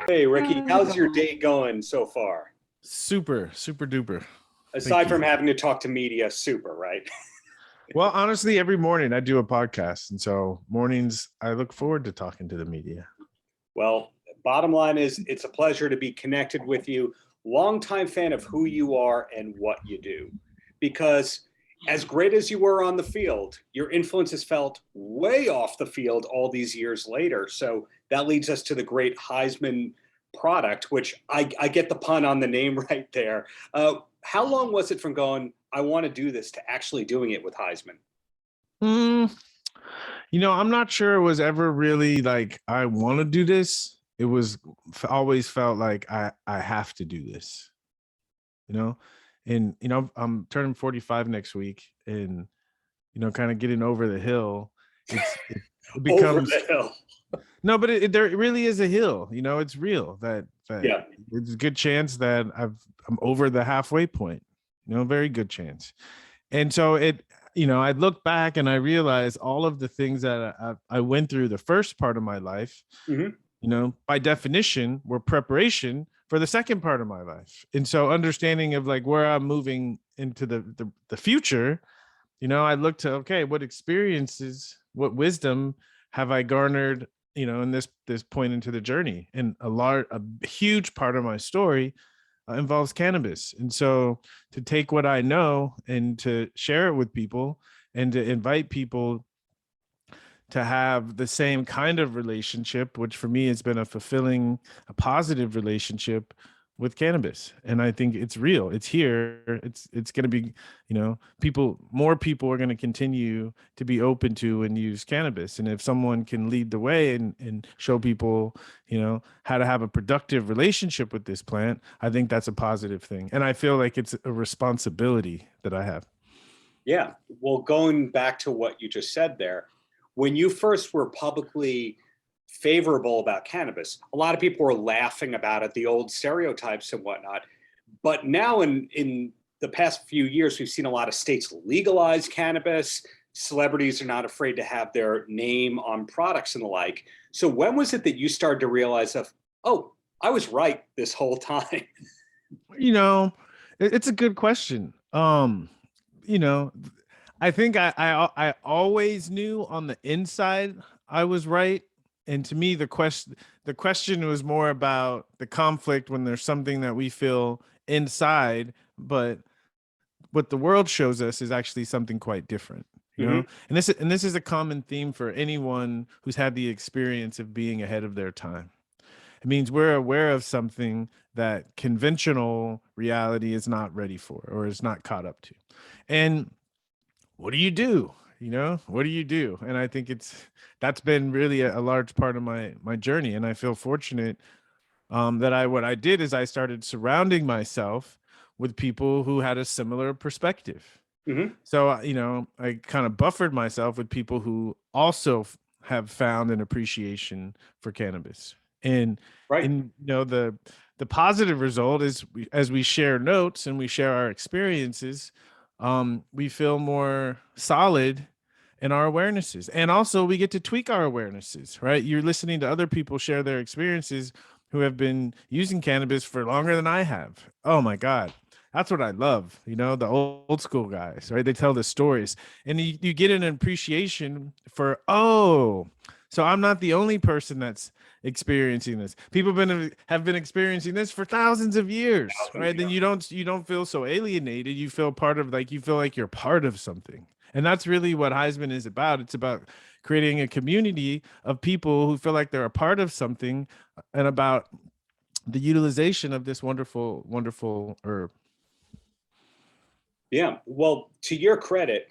Hey, Ricky, how's your day going so far? Super, super duper. Thank Aside you. from having to talk to media, super, right? Well, honestly, every morning I do a podcast. And so mornings, I look forward to talking to the media. Well, bottom line is it's a pleasure to be connected with you. Longtime fan of who you are and what you do. Because as great as you were on the field, your influence is felt way off the field all these years later. So that leads us to the great Heisman product, which I get the pun on the name right there. How long was it from going, I want to do this, to actually doing it with Heisman? Mm, I'm not sure it was ever really like, I want to do this. It was always felt like I have to do this, you know? And, I'm turning 45 next week and, kind of getting over the hill. It Over becomes the hill. No, but there really is a hill. It's real that Yeah. there's a good chance that I'm over the halfway point. Very good chance. And so I look back and I realize all of the things that I went through the first part of my life, Hmm. by definition, were preparation for the second part of my life. And so understanding of like where I'm moving into the future, I look to, okay, what experiences, what wisdom have I garnered, in this point into the journey? And a huge part of my story involves cannabis. And so to take what I know and to share it with people and to invite people to have the same kind of relationship, which for me has been a positive relationship with cannabis. And I think it's real. It's here. It's going to be, more people are going to continue to be open to and use cannabis. And if someone can lead the way and show people, how to have a productive relationship with this plant, I think that's a positive thing. And I feel like it's a responsibility that I have. Yeah. Well, going back to what you just said there, when you first were publicly favorable about cannabis, a lot of people were laughing about it, the old stereotypes and whatnot. But now, in the past few years, we've seen a lot of states legalize cannabis. Celebrities are not afraid to have their name on products and the like. So when was it that you started to realize of, oh, I was right this whole time? You know, it's a good question. You know, I think I always knew on the inside I was right. And to me, the question was more about the conflict when there's something that we feel inside, but what the world shows us is actually something quite different. Hmm. And this is a common theme for anyone who's had the experience of being ahead of their time. It means we're aware of something that conventional reality is not ready for or is not caught up to. And what do you do? What do you do? And I think that's been really a large part of my journey. And I feel fortunate that what I did is I started surrounding myself with people who had a similar perspective. Hmm. So, I kind of buffered myself with people who also have found an appreciation for cannabis. And Right. in the positive result is as we share notes and we share our experiences, we feel more solid in our awarenesses. And also we get to tweak our awarenesses, right? You're listening to other people share their experiences who have been using cannabis for longer than I have. Oh my God. That's what I love, the old school guys, right? They tell the stories and you get an appreciation for, oh, so I'm not the only person that's experiencing this. People have been experiencing this for thousands of years, right? Then you don't feel so alienated. You feel part of, like, you feel like you're part of something. And that's really what Heisman is about. It's about creating a community of people who feel like they're a part of something and about the utilization of this wonderful, wonderful herb. Yeah. Well, to your credit,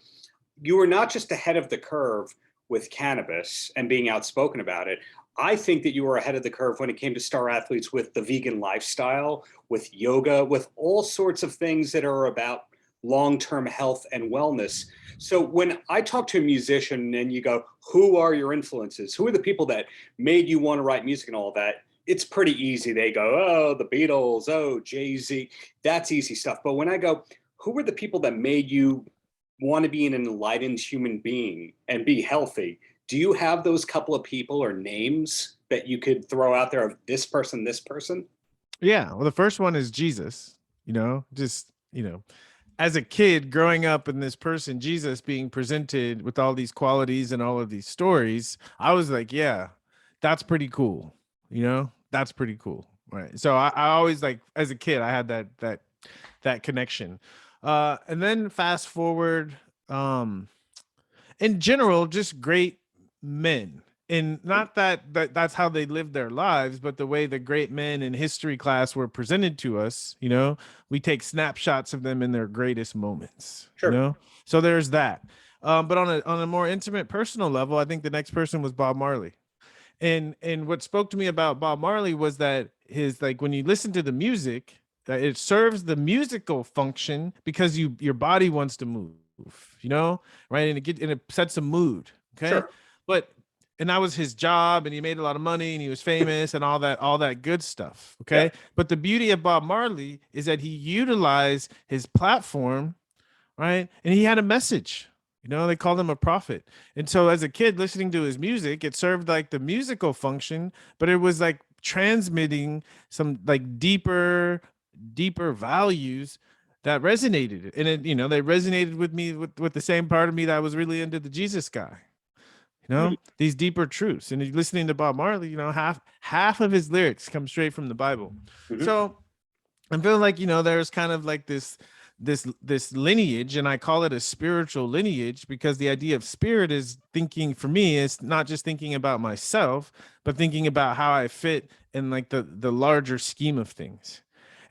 you were not just ahead of the curve with cannabis and being outspoken about it. I think that you were ahead of the curve when it came to star athletes with the vegan lifestyle, with yoga, with all sorts of things that are about long-term health and wellness. So when I talk to a musician and you go, who are your influences? Who are the people that made you want to write music and all that? It's pretty easy. They go, oh, the Beatles, oh, Jay-Z. That's easy stuff. But when I go, who were the people that made you want to be an enlightened human being and be healthy? Do you have those couple of people or names that you could throw out there of this person, this person? Yeah. Well, the first one is Jesus, just, as a kid growing up in this person, Jesus being presented with all these qualities and all of these stories, I was like, yeah, that's pretty cool. That's pretty cool. Right. So I always like, as a kid, I had that connection. And then fast forward, in general, just great men. And not that's how they lived their lives, but the way the great men in history class were presented to us, we take snapshots of them in their greatest moments, Sure. So there's that. But on a more intimate personal level, I think the next person was Bob Marley. And what spoke to me about Bob Marley was that his, like, when you listen to the music, that it serves the musical function because your body wants to move, right? And it sets a mood. Okay. Sure. And that was his job, and he made a lot of money, and he was famous and all that good stuff. Okay. Yeah. But the beauty of Bob Marley is that he utilized his platform, right? And he had a message. They called him a prophet. And so as a kid listening to his music, it served like the musical function, but it was like transmitting some like deeper values that resonated. And it, they resonated with me with the same part of me that was really into the Jesus guy. These deeper truths. And listening to Bob Marley, half of his lyrics come straight from the Bible. Mm-hmm. So I'm feeling like, there's kind of like this lineage, and I call it a spiritual lineage because the idea of spirit is thinking, for me, is not just thinking about myself, but thinking about how I fit in like the larger scheme of things.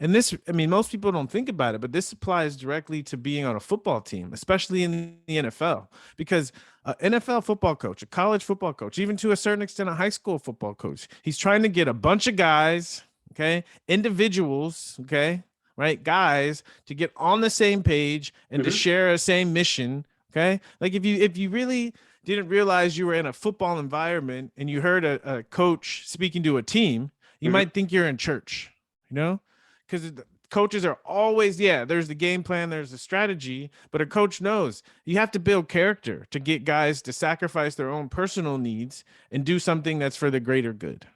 And this, I mean, most people don't think about it, but this applies directly to being on a football team, especially in the NFL, because an NFL football coach, a college football coach, even to a certain extent, a high school football coach, he's trying to get a bunch of guys, okay, individuals, okay, right, guys, to get on the same page and to share a same mission, okay? Like if you really didn't realize you were in a football environment and you heard a coach speaking to a team, you might think you're in church, because coaches are always, there's the game plan, there's the strategy, but a coach knows you have to build character to get guys to sacrifice their own personal needs and do something that's for the greater good.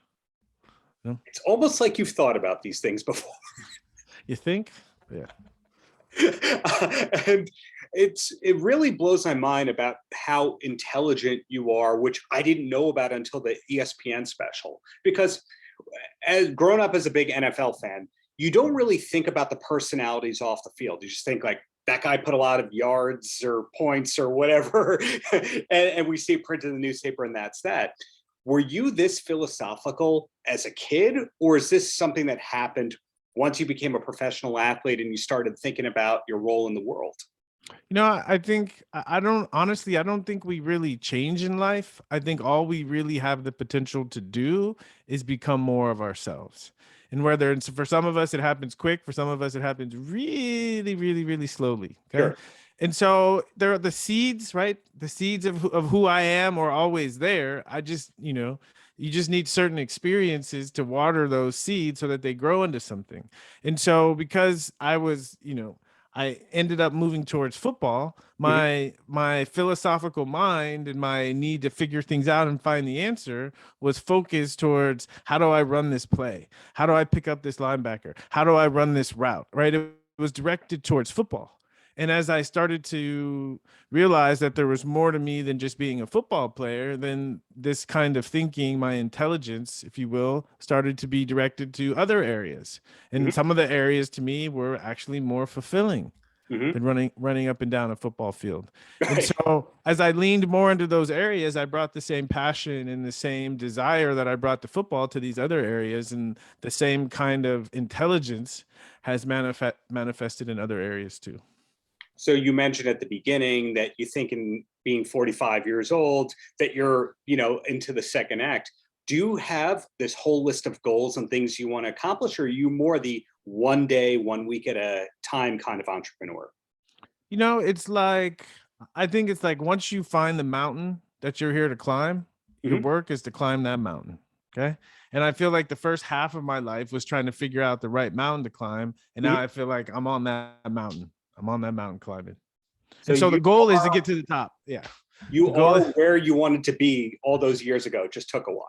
It's almost like you've thought about these things before. You think? Yeah. And it really blows my mind about how intelligent you are, which I didn't know about until the ESPN special, because as grown up as a big NFL fan, you don't really think about the personalities off the field. You just think like that guy put a lot of yards or points or whatever, and we see it printed in the newspaper, and that's that. Were you this philosophical as a kid, or is this something that happened once you became a professional athlete and you started thinking about your role in the world? I think I don't think we really change in life. I think all we really have the potential to do is become more of ourselves. And whether it's, for some of us, it happens quick. For some of us, it happens really, really, really slowly. Okay. Sure. And so there are the seeds, right? The seeds of who I am are always there. I just, you just need certain experiences to water those seeds so that they grow into something. And so because I was, I ended up moving towards football, my philosophical mind and my need to figure things out and find the answer was focused towards, how do I run this play? How do I pick up this linebacker? How do I run this route? Right? It was directed towards football. And as I started to realize that there was more to me than just being a football player, then this kind of thinking, my intelligence, if you will, started to be directed to other areas. And some of the areas to me were actually more fulfilling than running up and down a football field. Right. And so as I leaned more into those areas, I brought the same passion and the same desire that I brought to football to these other areas, and the same kind of intelligence has manifested in other areas too. So you mentioned at the beginning that you think in being 45 years old that you're, into the second act. Do you have this whole list of goals and things you want to accomplish, or are you more the 1 day, 1 week at a time kind of entrepreneur? It's like, I think it's like once you find the mountain that you're here to climb, your work is to climb that mountain. Okay. And I feel like the first half of my life was trying to figure out the right mountain to climb. And now I feel like I'm on that mountain. I'm on that mountain climbing. So the goal is to get to the top. Yeah. You are where you wanted to be all those years ago. It just took a while.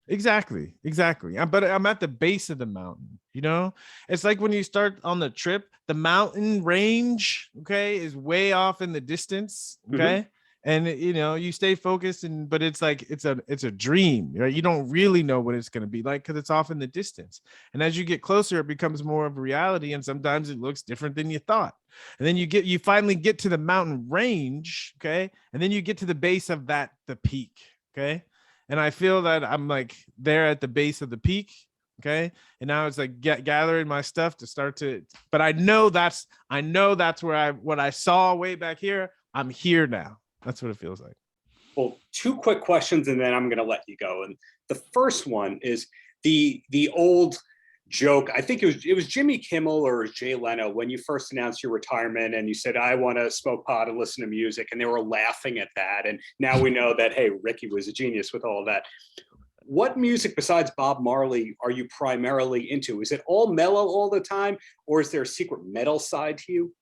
Exactly. But I'm at the base of the mountain, you know? It's like when you start on the trip, the mountain range, okay, is way off in the distance, Mhm. okay? And you know, you stay focused but it's like it's a dream, right? You don't really know what it's going to be like because it's off in the distance. And as you get closer, it becomes more of a reality, and sometimes it looks different than you thought. And then you finally get to the mountain range, okay? And then you get to the base of the peak, okay? And I feel that I'm like there at the base of the peak. Okay. And now it's like gathering my stuff to start to, but I know that's where what I saw way back here. I'm here now. That's what it feels like. Well, two quick questions, and then I'm going to let you go. And the first one is the old joke. I think it was Jimmy Kimmel or Jay Leno when you first announced your retirement, and you said, "I want to smoke pot and listen to music," and they were laughing at that. And now we know that, hey, Ricky was a genius with all of that. What music besides Bob Marley are you primarily into? Is it all mellow all the time, or is there a secret metal side to you?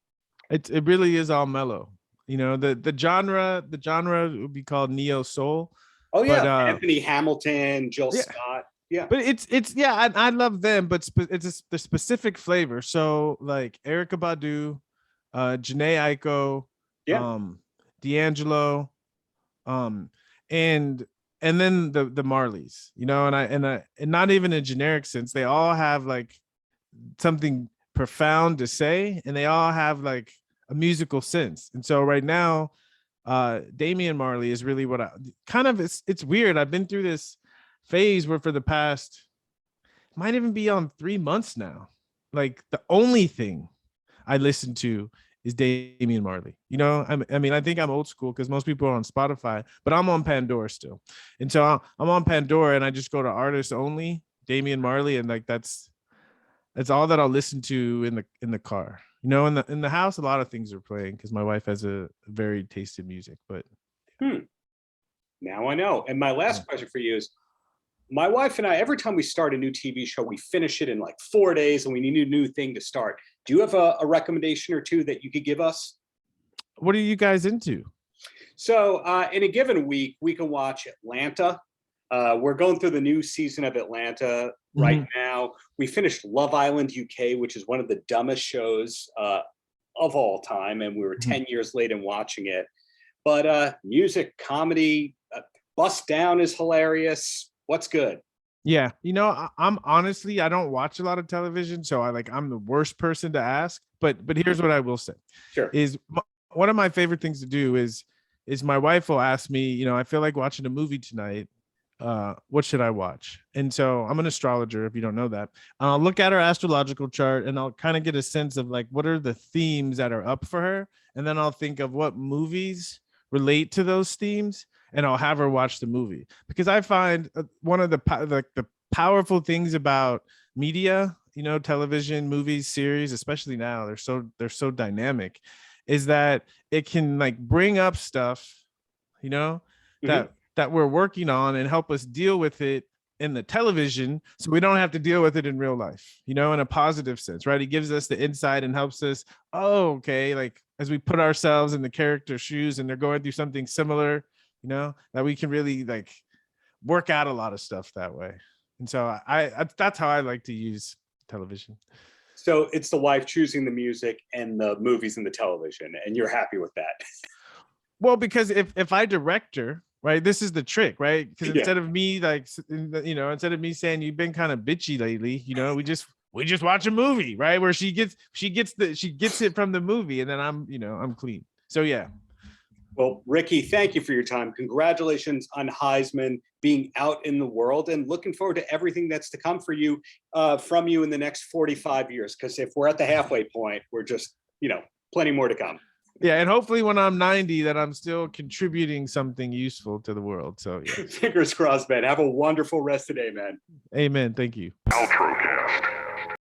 It really is all mellow. You know, the genre would be called neo soul. Oh yeah, But Anthony Hamilton, Jill yeah, Scott. Yeah. but it's yeah, I love them, but it's the specific flavor. So like Erykah Badu, Janae Aiko, Yeah. D'Angelo, um, and then the Marleys, you know, and not even in generic sense, they all have like something profound to say, and they all have like a musical sense. And so right now, Damian Marley is really what I kind of it's weird. I've been through this phase where for the past might even be on 3 months now, like the only thing I listen to is Damian Marley. You know, I mean, I think I'm old school because most people are on Spotify, but I'm on Pandora still. And so I'm on Pandora and I just go to artists only, Damian Marley, and like that's all that I'll listen to in the car. You know, in the house, a lot of things are playing because my wife has a very taste in music. But Now I know. And my last question for you is, my wife and I, every time we start a new TV show, we finish it in like 4 days, and we need a new thing to start. Do you have a recommendation or two that you could give us? What are you guys into? So in a given week, we can watch Atlanta. We're going through the new season of Atlanta right now. We finished Love Island UK, which is one of the dumbest shows of all time, and we were 10 years late in watching it. But music, comedy, Bust Down is hilarious. What's good? Yeah, you know, I'm honestly, I don't watch a lot of television, so I'm the worst person to ask. But here's what I will say: Sure. is one of my favorite things to do is my wife will ask me, you know, I feel like watching a movie tonight. What should I watch? And so I'm an astrologer, if you don't know that. I'll look at her astrological chart and I'll kind of get a sense of like what are the themes that are up for her, and then I'll think of what movies relate to those themes, and I'll have her watch the movie. Because I find one of the powerful things about media, you know, television, movies, series, especially now, they're so dynamic, is that it can like bring up stuff, you know, that we're working on and help us deal with it in the television, so we don't have to deal with it in real life, you know, in a positive sense, right? It gives us the insight and helps us, oh, okay, like as we put ourselves in the character's shoes and they're going through something similar, you know, that we can really like work out a lot of stuff that way. And so I that's how I like to use television. So it's the wife choosing the music and the movies and the television, and you're happy with that? Well, because if I direct her, right, this is the trick, right? Because instead of me like, you know, instead of me saying you've been kind of bitchy lately, you know, we just watch a movie, right, where she gets it from the movie, and then I'm clean. So yeah. Well, Ricky, thank you for your time. Congratulations on Heisman, being out in the world, and looking forward to everything that's to come for you, from you in the next 45 years. Because if we're at the halfway point, we're just, you know, plenty more to come. Yeah, and hopefully when I'm 90, that I'm still contributing something useful to the world. So yeah. Fingers crossed, man. Have a wonderful rest of the day, man. Amen. Thank you. Paltrocast.